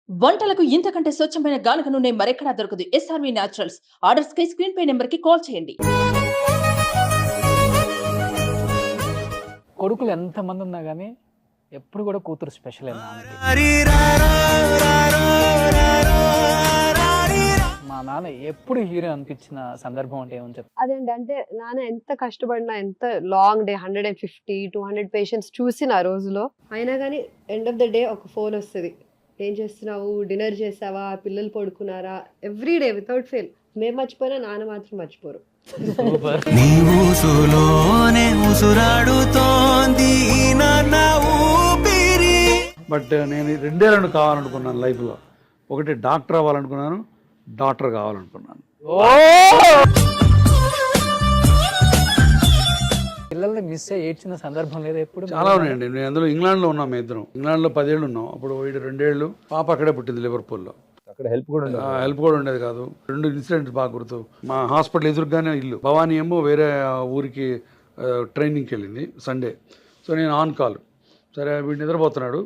వంటలకు ఇంతకంటే స్వచ్ఛమైన గానుగ నూనె మరెక్కడా దొరకదు. SRV naturals. ఆర్డర్స్ కై స్క్రీన్ పై నెంబర్ కి కాల్ చేయండి. కొడుకులు ఎంతమంది ఉన్నా కానీ ఎప్పుడు కూడా కూతురు స్పెషల్ మా నాన్న ఎప్పుడు హీరో అనిపించిన సందర్భం అంటే ఏమని చెప్తాను. అదేంటి అంటే నాన్న ఎంత కష్టపడినా, ఎంత లాంగ్ డే 150-200 పేషెంట్స్ చూసిన ఆ రోజులో అయినా కానీ ఎండ్ ఆఫ్ ద డే ఒక ఫోన్ వస్తుంది. ఏం చేస్తున్నావు, డిన్నర్ చేసావా, పిల్లలు పడుకున్నారా, ఎవ్రీడే వితౌట్ ఫెయిల్. మేము మర్చిపోయినా నాన్న మాత్రం మర్చిపోరు. బట్ నేను రెండే రెండు కావాలనుకున్నాను లైఫ్లో. ఒకటి డాక్టర్ అవ్వాలనుకున్నాను, డాక్టర్ కావాలనుకున్నాను. పిల్లల్ని మిస్ అయ్యి ఏడ్చిన సందర్భం లేదా ఎప్పుడు? చాలా ఉన్నాయండి. నేను అందులో ఇంగ్లాండ్లో ఉన్నాం, మేము ఇద్దరం ఇంగ్లాండ్లో 10 ఏళ్ళు ఉన్నాం. అప్పుడు వీడు 2 ఏళ్ళు, పాప అక్కడే పుట్టింది లివర్పూల్లో. అక్కడ హెల్ప్ కూడా ఉండేది కాదు. 2 ఇన్సిడెంట్స్ బాగా గుర్తు. మా హాస్పిటల్ ఎదురుగానే ఇల్లు. భవానీ ఏమో వేరే ఊరికి ట్రైనింగ్కి వెళ్ళింది సండే. సో నేను ఆన్ కాల్. సరే వీడు నిద్రపోతున్నాడు.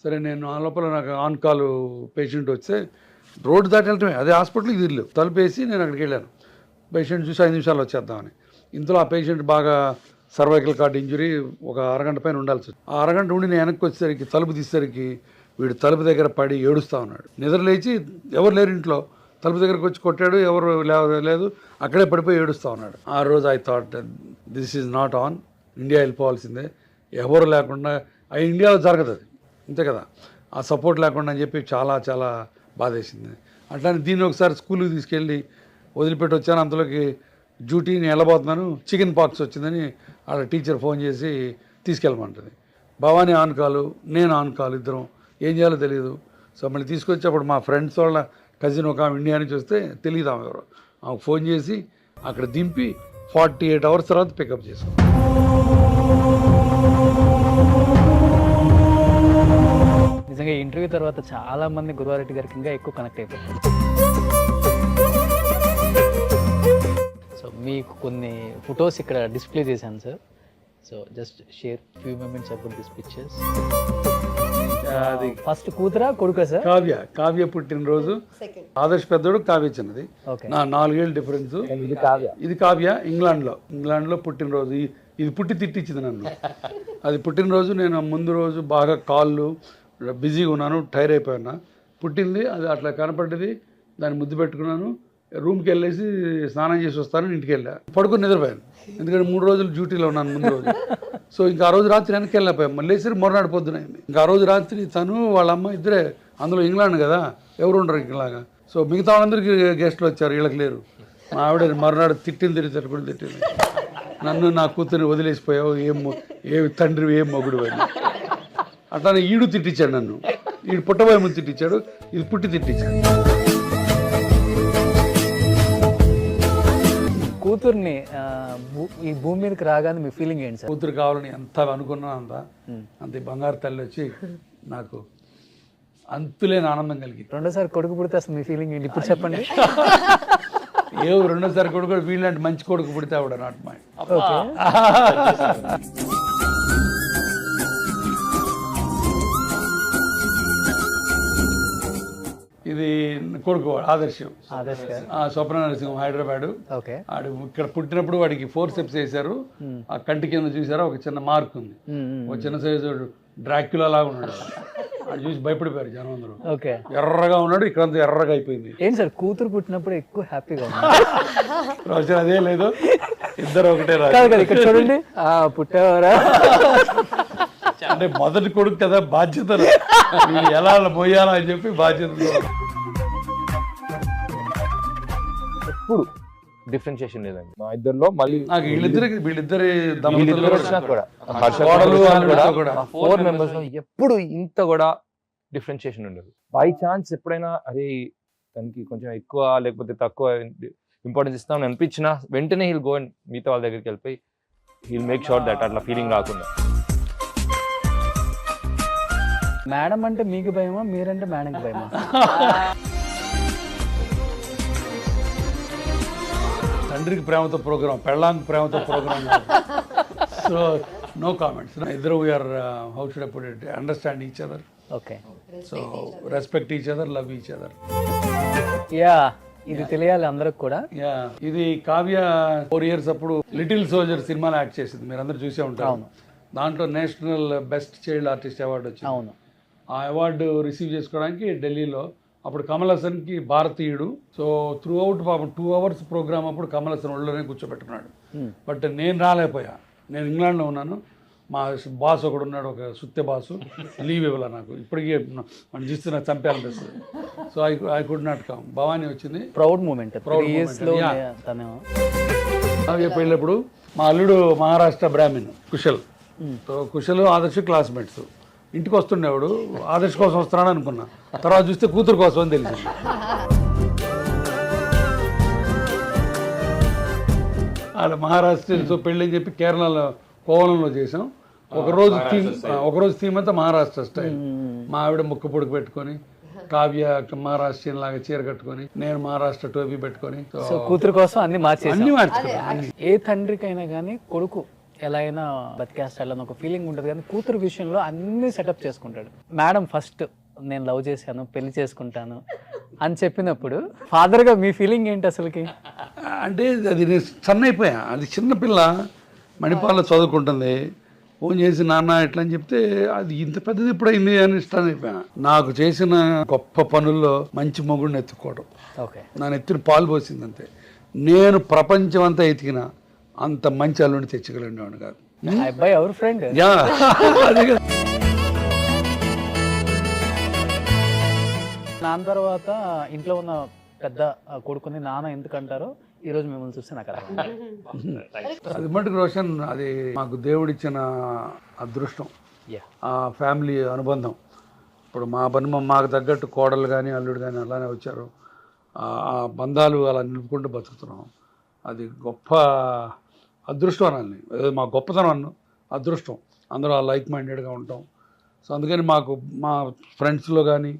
సరే నేను ఆ లోపల నాకు ఆన్ కాల్ పేషెంట్ వస్తే రోడ్డు దాటి వెళ్ళటమే, అదే హాస్పిటల్ ఇది ఇల్లు. తలుపేసి నేను అక్కడికి వెళ్ళాను. పేషెంట్ చూసి 5 నిమిషాలు వచ్చేద్దామని. ఇంతలో ఆ పేషెంట్ బాగా సర్వైకల్ కార్డ్ ఇంజురీ, ఒక అరగంట పైన ఉండాల్సి వచ్చింది. ఆ అరగంట ఉండి నేను వెనక్కి వచ్చేసరికి తలుపు తీసేసరికి వీడు తలుపు దగ్గర పడి ఏడుస్తూ ఉన్నాడు. నిద్ర లేచి ఎవరు లేరు ఇంట్లో, తలుపు దగ్గరకు వచ్చి కొట్టాడు, ఎవరు లేదు, అక్కడే పడిపోయి ఏడుస్తూ ఉన్నాడు. ఆ రోజు I thought this is not on, India వెళ్ళిపోవాల్సిందే. ఎవరు లేకుండా ఇండియాలో జరగదు అది, అంతే కదా, ఆ సపోర్ట్ లేకుండా అని చెప్పి చాలా చాలా బాధేసింది. అట్లానే దీన్ని ఒకసారి స్కూల్కి తీసుకెళ్ళి వదిలిపెట్టి వచ్చాను. అంతలోకి డ్యూటీని వెళ్ళబోతున్నాను, చికెన్ పాక్స్ వచ్చిందని వాళ్ళ టీచర్ ఫోన్ చేసి తీసుకెళ్ళమంటుంది. భవానీ ఆన్ కాలు, నేను ఆన్ కాలు, ఇద్దరం ఏం చేయాలో తెలియదు. సో మళ్ళీ తీసుకొచ్చి అప్పుడు మా ఫ్రెండ్స్ వాళ్ళ కజిన్ ఒక ఇండియా నుంచి వస్తే తెలియదు ఆమె ఎవరో. ఆమెకు ఫోన్ చేసి అక్కడ దింపి 48 అవర్స్ తర్వాత పికప్ చేసుకున్నాం. నిజంగా ఇంటర్వ్యూ తర్వాత చాలా మంది గురువారెడ్డి గారికి ఇంకా ఎక్కువ కనెక్ట్ అయిపోతారు. సో మీకు కొన్ని ఫొటోస్ ఇక్కడ డిస్ప్లే చేశాను sir. So just share few moments about this pictures. అది ఫస్ట్ కూతురా కొడుకా సార్? కావ్య పుట్టినరోజు. ఆదర్శ్ పెద్దోడు, కావ్య చిన్నది. నా 4 ఏళ్ళు డిఫరెన్స్. ఇది కావ్య ఇంగ్లాండ్లో పుట్టినరోజు. ఇది పుట్టి తిట్టించింది నన్ను. అది పుట్టినరోజు. నేను ముందు రోజు బాగా కాళ్ళు బిజీగా ఉన్నాను, టైర్ అయిపోయాను. పుట్టింది అది అట్లా కనపడ్డది, దాన్ని ముద్దు పెట్టుకున్నాను. రూమ్కి వెళ్ళేసి స్నానం చేసి వస్తాను, ఇంటికి వెళ్ళా, పడుకుని నిద్రపోయాను. ఎందుకంటే 3 రోజులు డ్యూటీలో ఉన్నాను ముందు రోజు. సో ఇంకా ఆ రోజు రాత్రి వెనక్కి వెళ్ళిపోయాం. మళ్ళీ లేచి మొరనాడు పొద్దునైంది. ఇంకా ఆ రోజు రాత్రి తను వాళ్ళ అమ్మ ఇద్దరే, అందులో ఇంగ్లాండ్ కదా, ఎవరు ఉండరు ఇలాగా. సో మిగతా వాళ్ళందరికీ గెస్ట్లు వచ్చారు, వీళ్ళకి లేరు. మా ఆవిడ మరునాడు తిట్టింది నన్ను, నా కూతుర్ని వదిలేసిపోయావు, ఏ తండ్రి, ఏం మొగుడు అని. అట్లానే ఈడు తిట్టించాడు నన్ను. ఈడు పుట్టబోయే ముందు తిట్టించాడు, ఇది పుట్టి తిట్టించాడు. కూతుర్ని ఈ భూమి మీదకి రాగానే మీ ఫీలింగ్ ఏంటి సార్? కూతురు కావాలని ఎంత అనుకున్నా అంత బంగారు తల్లి వచ్చి నాకు అంతులేని ఆనందం కలిగింది. రెండోసారి కొడుకు పుడితే అసలు మీ ఫీలింగ్ ఏంటి ఇప్పుడు చెప్పండి. రెండోసారి కొడుకు వీళ్ళంటే మంచి కొడుకు పుడితే ఆవిడ నాట్ మై. ఇది కొడుకు ఆదర్శం, స్వప్న నరసింహం, హైదరాబాద్. ఆడు ఇక్కడ పుట్టినప్పుడు వాడికి 4 స్టెప్స్ వేశారు. ఆ కంటి కింద చూసారా ఒక చిన్న మార్క్ ఉంది, ఒక చిన్న సైజు డ్రాక్యులా లాగా ఉన్నాడు. అది చూసి భయపడిపోయారు జనం అందరూ. ఎర్రగా ఉన్నాడు, ఇక్కడంతా ఎర్రగా అయిపోయింది. ఏంటి సార్ కూతురు పుట్టినప్పుడు ఎక్కువ హ్యాపీగా ఉంది? అదే లేదు, ఇద్దరు ఒకటే ఇక్కడ చూడండి, పుట్టేవారా అంటే మొదటి కొడుకు కదా, బాధ్యతలు ఎలా మోయాలా అని చెప్పి బాధ్యతలు. ఎప్పుడు డిఫరెన్షియేషన్ లేదండి మా ఇద్దరిలో. మళ్ళీ నాకు వీళ్ళిద్దరి కూడా 4 మెంబర్స్ లో ఎప్పుడు ఇంత కూడా డిఫరెన్షియేషన్ ఉండదు. బై ఛాన్స్ ఎప్పుడైనా అరే తనకి కొంచెం ఎక్కువ లేకపోతే తక్కువ ఇంపార్టెన్స్ ఇస్తామని అనిపించినా వెంటనే హీల్ గో అండ్ మిగతా వాళ్ళ దగ్గరికి వెళ్ళిపోయి హీల్ మేక్ షూర్ దట్ అట్లా ఫీలింగ్ రాకుండా. మేడం అంటే మీకు భయమా, మీరంటే మేడంకి భయమా? తండ్రికి ప్రేమతో ప్రోగ్రామ్, పెళ్ళాంకి ప్రేమతో ప్రోగ్రామ్. So no comments. ఇద్దరు we're how should I put it, understand each other. Okay. So respect each other, love each other. Yeah, ఇది తెలియాలి అందరికి కూడా. యా, ఇది కావ్య 4 years అప్పుడు లిటిల్ సోల్జర్ సినిమాలో యాక్ట్ చేసింది, మీరు అందరు చూసే ఉంటారు. దాంట్లో national best child artist award వచ్చింది. అవును. ఆ అవార్డు రిసీవ్ చేసుకోవడానికి ఢిల్లీలో అప్పుడు కమల్ హాసన్కి భారతీయుడు. సో త్రూ అవుట్ పాపం 2 hours ప్రోగ్రామ్ అప్పుడు కమల్ హాసన్ ఒళ్ళోనే కూర్చోబెట్టుకున్నాడు. బట్ నేను రాలేకపోయా, నేను ఇంగ్లాండ్లో ఉన్నాను. మా బాస్ ఒకడు ఉన్నాడు, ఒక సుత్తె బాసు, లీవ్ ఇవ్వాల నాకు. ఇప్పటికీ మనం చూస్తే నాకు చంపేయాలనిపిస్తుంది. So I could not come. Bhavani వచ్చింది. Proud moment. కావ్య పెళ్ళప్పుడు మా అల్లుడు మహారాష్ట్ర బ్రాహ్మణ్ కుశల్. So Kushal Adarsh classmates. ఇంటికి వస్తుండేవాడు, ఆదర్శ్ కోసం వస్తున్నాడు అనుకున్నా. తర్వాత చూస్తే కూతురు కోసం అని తెలిసింది. వాళ్ళ మహారాష్ట్ర. సో పెళ్ళి అని చెప్పి కేరళలో కోవలంలో చేసాం. ఒకరోజు థీమ్ అంతా మహారాష్ట్ర స్టైల్. మా ఆవిడ ముక్కు పొడుగు పెట్టుకొని, కావ్య మహారాష్ట్రీయన్ లాగా చీర కట్టుకొని, నేను మహారాష్ట్ర టోపీ పెట్టుకొని. సో కూతురు కోసం అన్ని అన్ని మార్చుకున్నాం. ఏ తండ్రికైనా కానీ కొడుకు ఎలా అయినా బతికేస్తాడని ఒక ఫీలింగ్ ఉంటుంది, కానీ కూతురు విషయంలో అన్ని సెటప్ చేసుకుంటాడు. మేడం ఫస్ట్ నేను లవ్ చేశాను, పెళ్లి చేసుకుంటాను అని చెప్పినప్పుడు ఫాదర్గా మీ ఫీలింగ్ ఏంటి అసలుకి? అంటే అది నేను సన్న అయిపోయా. అది చిన్నపిల్ల మణిపాల్లో చదువుకుంటుంది. ఫోన్ చేసి నాన్న ఎట్లా అని చెప్తే అది ఇంత పెద్దది ఎప్పుడైంది అని ఇష్టాన్ని అయిపోయా. నాకు చేసిన గొప్ప పనుల్లో మంచి మొగుడిని ఎత్తుకోవడం. ఓకే. నా ఎత్తున పాలు పోసింది అంతే. నేను ప్రపంచం అంతా ఎతికినా అంత మంచి అల్లుడిని తెచ్చగలిగినవాడు కాదు. అబ్బాయి ఎవరు ఫ్రెండ్? యా, అదే కదా. నాన్న తర్వాత ఇంట్లో ఉన్న పెద్ద కొడుకుని నాన్న ఎందుకంటారో ఈరోజు మిమ్మల్ని చూస్తే నాకు అర్థం. అది మటుకు రోషన్, అది మాకు దేవుడిచ్చిన అదృష్టం, ఆ ఫ్యామిలీ అనుబంధం. ఇప్పుడు మాకు తగ్గట్టు కోడలు కానీ అల్లుడు కానీ అలానే వచ్చారు. ఆ బంధాలు అలా నిలుపుకుంటూ బతుకుతున్నాం. అది గొప్ప అదృష్టం అనాలి. మా గొప్పతనం అన్ను అదృష్టం. అందరూ లైక్ మైండెడ్గా ఉంటాం. సో అందుకని మాకు మా ఫ్రెండ్స్లో కానీ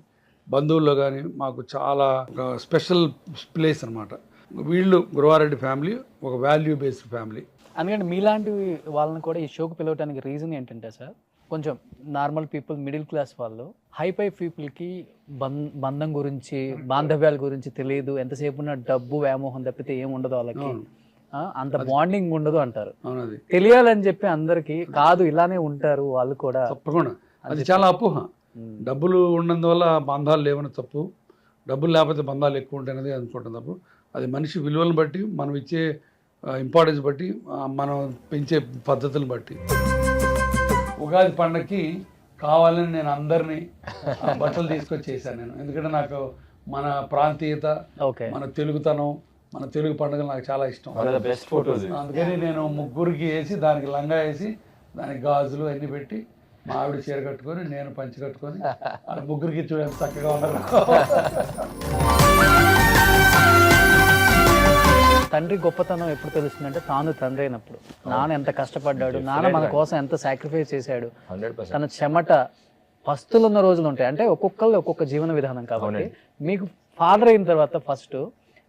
బంధువుల్లో కానీ మాకు చాలా ఒక స్పెషల్ ప్లేస్ అనమాట. వీళ్ళు గురవారెడ్డి ఫ్యామిలీ ఒక వాల్యూ బేస్డ్ ఫ్యామిలీ. అందుకని మీలాంటి వాళ్ళని కూడా ఈ షోకి పిలవడానికి రీజన్ ఏంటంటే సార్, కొంచెం నార్మల్ పీపుల్, మిడిల్ క్లాస్ వాళ్ళు హైపై పీపుల్కి బంధం గురించి, బాంధవ్యాల గురించి తెలియదు. ఎంతసేపు ఉన్న డబ్బు వ్యామోహం తప్పితే ఏం ఉండదు వాళ్ళకి, అంత బాండింగ్ ఉండదు అంటారు. తెలియాలని చెప్పి అందరికి కాదు, ఇలానే ఉంటారు వాళ్ళు కూడా. తప్పకుండా అది చాలా అపోహ. డబ్బులు ఉన్నందువల్ల బంధాలు లేవని తప్పు, డబ్బులు లేకపోతే బంధాలు ఎక్కువ ఉంటాయనేది అనుకుంటాం తప్పు. అది మనిషి విలువలను బట్టి, మనం ఇచ్చే ఇంపార్టెన్స్ బట్టి, మనం పెంచే పద్ధతులను బట్టి. ఉగాది పండగకి కావాలని నేను అందరినీ బట్టలు తీసుకొచ్చి చేశాను నేను. ఎందుకంటే నాకు మన ప్రాంతీయత, మన తెలుగుతనం, మన తెలుగు పండుగలు నాకు చాలా ఇష్టం. అందుకని నేను ముగ్గురికి వేసి, దానికి లంగా వేసి, దానికి గాజులు అన్నీ పెట్టి, మా ఆవిడ చీర కట్టుకొని, నేను పంచి కట్టుకొని, ముగ్గురికి చూడండి చక్కగా ఉన్నారు. తండ్రి గొప్పతనం ఎప్పుడు తెలుస్తుందంటే తాను తండ్రి అయినప్పుడు. నాన్న ఎంత కష్టపడ్డాడు, నాన్న మన కోసం ఎంత సాక్రిఫైస్ చేశాడు, తన చెమట పస్తులు ఉన్న రోజులు ఉంటాయి. అంటే ఒక్కొక్కళ్ళు ఒక్కొక్క జీవన విధానం. కాబట్టి మీకు ఫాదర్ అయిన తర్వాత ఫస్ట్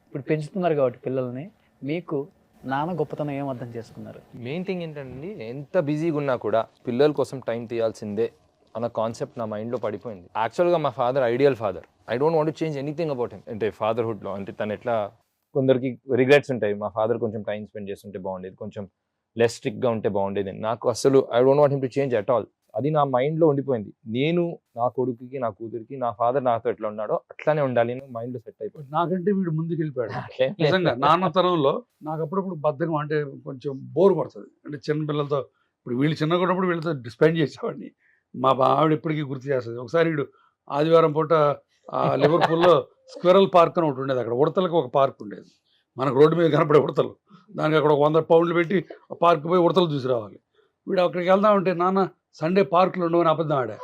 ఇప్పుడు పెంచుతున్నారు కాబట్టి పిల్లల్ని, మీకు నాన్న గొప్పతనం ఏం అర్థం చేసుకున్నారు? మెయిన్ థింగ్ ఏంటండి, ఎంత బిజీగా ఉన్నా కూడా పిల్లల కోసం టైం తీయాల్సిందే అన్న కాన్సెప్ట్ నా మైండ్లో పడిపోయింది. యాక్చువల్గా మా father ideal father. I don't want to change anything about him. అంటే ఫాదర్హుడ్లో అంటే తను ఎట్లా, కొందరికి రిగ్రెట్స్ ఉంటాయి. మా ఫాదర్ కొంచెం టైం స్పెండ్ చేస్తుంటే బాగుండేది, కొంచెం లెస్ స్ట్రిక్ట్గా ఉంటే బాగుండేది. నాకు అసలు I don't want him to change at all. అది నా మైండ్లో ఉండిపోయింది. నేను నా కొడుకుకి, నా కూతురికి, నా ఫాదర్ నాతో ఎట్లా ఉన్నాడో అట్లానే ఉండాలి అని మైండ్లో సెట్ అయిపోయింది. నాకంటే వీడు ముందుకు వెళ్ళిపోయాడు నిజంగా. నాన్న తరంలో నాకు అప్పుడప్పుడు బద్ధకం, అంటే కొంచెం బోర్ పడుతుంది. అంటే చిన్న పిల్లలతో, ఇప్పుడు వీళ్ళు చిన్నగా ఉన్నప్పుడు వీళ్ళతో స్పెండ్ చేసేవాడిని. మా ఆవిడ ఇప్పటికీ గుర్తు చేస్తుంది. ఒకసారి వీడు ఆదివారం పూట లివర్పూల్లో స్క్విరల్ పార్క్ అని ఒకటి ఉండేది. అక్కడ ఉడతలకు ఒక పార్క్ ఉండేది, మనకు రోడ్డు మీద కనపడే ఉడతలు. దానికి అక్కడ 100 పౌండ్లు పెట్టి ఆ పార్క్ పోయి ఉడతలు చూసి రావాలి. వీడు అక్కడికి వెళ్దామంటే, నాన్న సండే పార్కులు ఉండవని అబద్ధం ఆడా.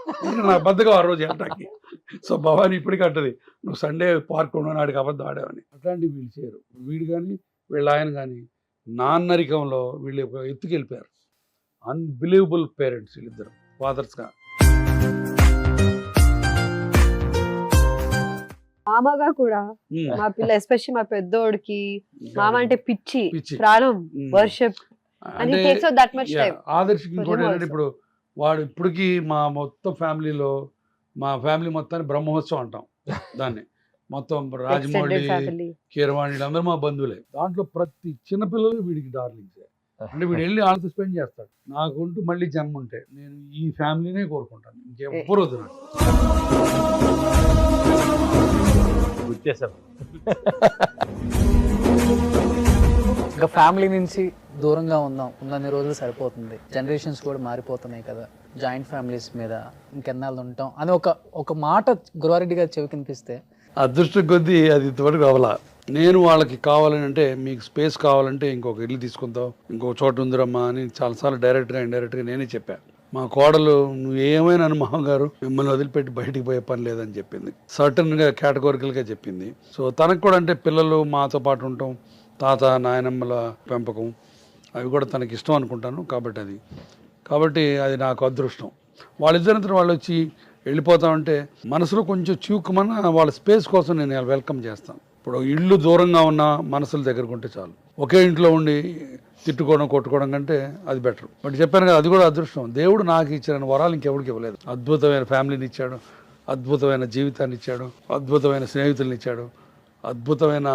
నా బద్దగా ఆ రోజు వెళ్ళటానికి. సో భవాని ఇప్పటికీ అంటది, నువ్వు సండే పార్క్ ఉండవని ఆడికి అబద్ధం ఆడావని. అట్లాంటివి వీళ్ళు చేయరు. వీడు కానీ వీళ్ళ ఆయన కానీ నాన్నరికంలో వీళ్ళు ఒక ఎత్తుకెళ్ళిపోయారు. అన్బిలీవబుల్ పేరెంట్స్ వీళ్ళిద్దరు, ఫాదర్స్గా. మామగా కూడా మా పిల్ల, ఎస్పెషల్లీ మా పెద్దోడికి మామ అంటే పిచ్చి, ప్రాణం, వర్షిప్. ఆదర్శ్ ఇంకోటి ఏంటంటే, ఇప్పుడు వాడు ఇప్పటికీ మా మొత్తం ఫ్యామిలీలో మా ఫ్యామిలీ మొత్తాన్ని బ్రహ్మోత్సవం అంటాం దాన్ని. మొత్తం రాజమౌళి, ఫ్యామిలీ. కీరవాణి వీళ్ళందరూ మా బంధువులే. దాంట్లో ప్రతి చిన్నపిల్లలు వీడికి డార్లింగ్సే. అంటే వీడు వెళ్ళి వాళ్ళతో స్పెండ్ చేస్తాడు. నాకుంటూ మళ్ళీ జన్మ ఉంటే నేను ఈ ఫ్యామిలీనే కోరుకుంటాను, ఇంకెవ్వరు వద్దు నాకు. వచ్చేసాం. ఇంకా ఫ్యామిలీ నుంచి దూరంగా ఉన్నన్ని రోజులు సరిపోతుంది. జనరేషన్స్ కూడా మారిపోతున్నాయి కదా, జాయింట్ ఫ్యామిలీస్ మీద ఇంకెన్నాళ్ళు ఉంటాం అని ఒక మాట గురువారెడ్డి గారు చెవి కనిపిస్తే అదృష్టం కొద్దీ అది ఇంతవరకు అవలా. నేను వాళ్ళకి కావాలని అంటే మీకు స్పేస్ కావాలంటే ఇంకొక ఇల్లు తీసుకుంటావు, ఇంకొక చోట ఉందిరమ్మా అని చాలాసార్లు డైరెక్ట్గా ఇండైరెక్ట్గా నేనే చెప్పాను. మా కోడలు నువ్వు ఏమైనా అనుమహం గారు మిమ్మల్ని వదిలిపెట్టి బయటికి పోయే పని లేదని చెప్పింది. సర్టన్గా కేటగోరికల్గా చెప్పింది. సో తనకు కూడా అంటే పిల్లలు మాతో పాటు ఉండటం, తాత నాయనమ్మల పెంపకం అవి కూడా తనకి ఇష్టం అనుకుంటాను. కాబట్టి అది నాకు అదృష్టం. వాళ్ళిద్దరంతా వాళ్ళు వచ్చి వెళ్ళిపోతామంటే మనసులో కొంచెం చివుకుమన్న వాళ్ళ స్పేస్ కోసం నేను వెల్కమ్ చేస్తాను. ఇప్పుడు ఇల్లు దూరంగా ఉన్న మనసుల దగ్గరకు ఉంటే చాలు. ఒకే ఇంట్లో ఉండి తిట్టుకోవడం కొట్టుకోవడం కంటే అది బెటర్. బట్ చెప్పాను కదా, అది కూడా అదృష్టం. దేవుడు నాకు ఇచ్చిన వరాలు ఇంకెవరికి ఇవ్వలేదు. అద్భుతమైన ఫ్యామిలీని ఇచ్చాడు, అద్భుతమైన జీవితాన్ని ఇచ్చాడు, అద్భుతమైన స్నేహితుల్ని ఇచ్చాడు, అద్భుతమైన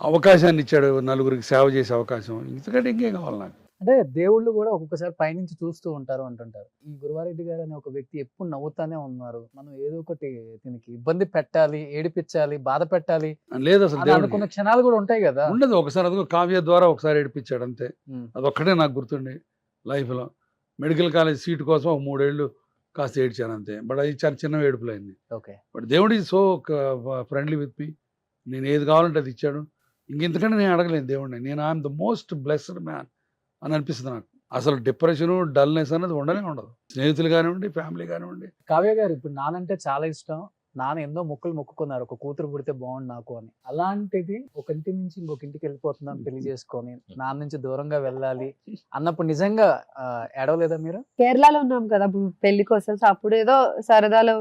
అవకాశాన్ని ఇచ్చాడు, నలుగురికి సేవ చేసే అవకాశం. ఇంతకంటే ఇంకేం కావాలి నాకు? అంటే దేవుళ్ళు కూడా ఒక్కొక్కసారి పైనుంచి చూస్తూ ఉంటారు అంటుంటారు. ఈ గురువారెడ్డి గారు అనే ఒక వ్యక్తి ఎప్పుడు నవ్వుతానే ఉన్నారు. మనం ఏదో ఒకటి దీనికి ఇబ్బంది పెట్టాలి, ఏడిపించాలి, బాధ పెట్టాలి లేదు అసలు అని దేవుడు అనుకున్న క్షణాలు కూడా ఉంటాయి కదా. ఉండదు. ఒకసారి అదిగో కావ్య ద్వారా ఒకసారి ఏడిపించాడు అంతే. అదొక్కటే నాకు గుర్తుండి లైఫ్లో. మెడికల్ కాలేజ్ సీటు కోసం ఒక 3 ఏళ్ళు కాస్త ఏడ్చాను అంతే. బట్ అది చాలా చిన్న ఏడుపులైంది. ఓకే. బట్ దేవుడు is so friendly with me. నేను ఏది కావాలంటే అది ఇచ్చాడు. ఇంకెంతకంటే నేను అడగలేను దేవుడిని. నేను I'm the most blessed man అని అనిపిస్తుంది నాకు. అసలు డిప్రెషను, డల్నెస్ అనేది ఉండనే ఉండదు. స్నేహితులు కానివ్వండి, ఫ్యామిలీ కానివ్వండి. కావ్య గారు, ఇప్పుడు నానంటే చాలా ఇష్టం. నాన్న ఎన్నో మొక్కులు మొక్కుకున్నారు, ఒక కూతురు పుడితే బాగుండు నాకు అని. అలాంటిది ఒక ఇంటి నుంచి ఇంకొక ఇంటికి వెళ్ళిపోతున్నాం పెళ్లి చేసుకొని, నాన్న నుంచి దూరంగా వెళ్ళాలి అన్నప్పుడు నిజంగా ఏడవలేదా మీరు? కేరళలో ఉన్నాం కదా అప్పుడు పెళ్లి కోసం. సో అప్పుడు ఏదో సరదాలో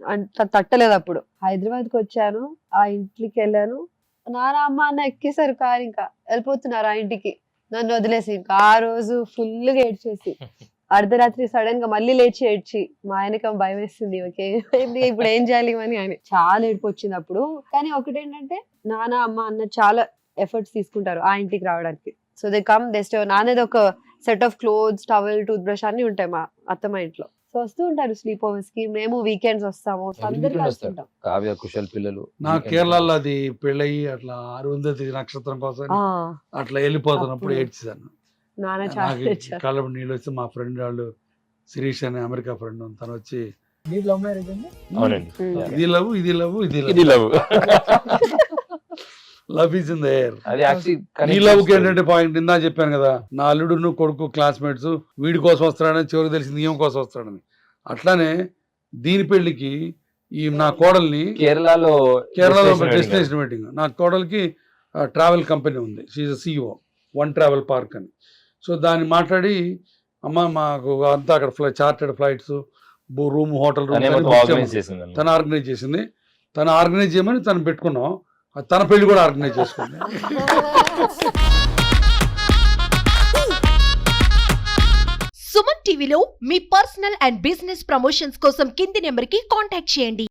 అంత తట్టలేదు. అప్పుడు హైదరాబాద్కి వచ్చాను, ఆ ఇంటికి వెళ్ళాను. నాన్న అమ్మ అన్న ఎక్కేసారు కారు, ఇంకా వెళ్ళిపోతున్నారు ఆ ఇంటికి నన్ను వదిలేసి. ఇంకా ఆ రోజు ఫుల్గా ఏడ్చేసి, అర్ధరాత్రి సడన్ గా మళ్ళీ లేచి ఏడ్చి, మా ఆయనకి భయం వేస్తుంది, ఓకే ఇప్పుడు ఏం చేయాలి అని ఆయన చాలా ఏడుపు వచ్చింది అప్పుడు. కానీ ఒకటేంటంటే నాన్న అమ్మ అన్న చాలా ఎఫర్ట్స్ తీసుకుంటారు ఆ ఇంటికి రావడానికి. So they come, they stay. నాన్నది ఒక set of clothes, towel, tooth brush అన్ని ఉంటాయి మా అత్తమ్మ ఇంట్లో. సో వస్తూ ఉంటారు స్లీప్ ఓవర్స్ కి. మేము వీకెండ్స్ వస్తాము, అందరు కలుస్తుంటాం. కావ్య కుశల్ పిల్లలు. నా కేరళలో అది పెళ్ళయి అట్లా 600 నక్షత్రం కోసం అట్లా వెళ్ళిపోతున్నప్పుడు ఏడ్చాను. నాన్న చాలా నాకు ఏడ్చారు. కళ్ళ నీళ్ళు వచ్చి మా ఫ్రెండ్ వాళ్ళు శిరీష్ అనే అమెరికా ఫ్రెండ్ తను వచ్చి మీరు లవ్ మ్యారేజ్ అండి? అవునండి. ఇది లవ్ ఇది లవ్ ఇది ఇది love. Love is in the air. అది ఈ లవ్ కి ఏంటంటే పాయింట్ ఇందా చెప్పాను కదా, నా అల్లుడు కొడుకు క్లాస్మేట్స్ వీడి కోసం వస్తాడని చివరికి తెలిసింది ఈమె కోసం వస్తాడని. అట్లానే దీని పెళ్లికి ఈ నా కోడల్ని కేరళలో డెస్టినేషన్ మీటింగ్. నా కోడలికి ట్రావెల్ కంపెనీ ఉంది, she CEO one travel park అని. సో దాన్ని మాట్లాడి, అమ్మ మాకు అంతా అక్కడ chartered flights, room, hotel room తను ఆర్గనైజ్ చేసింది. తను ఆర్గనైజ్ చేయమని తను పెట్టుకున్నాం. తన పెళ్లి కూడా ఆర్గనైజ్ చేసుకుంది. సుమన్ టీవీలో మీ పర్సనల్ అండ్ బిజినెస్ ప్రమోషన్స్ కోసం కింది నెంబర్కి కాంటాక్ట్ చేయండి.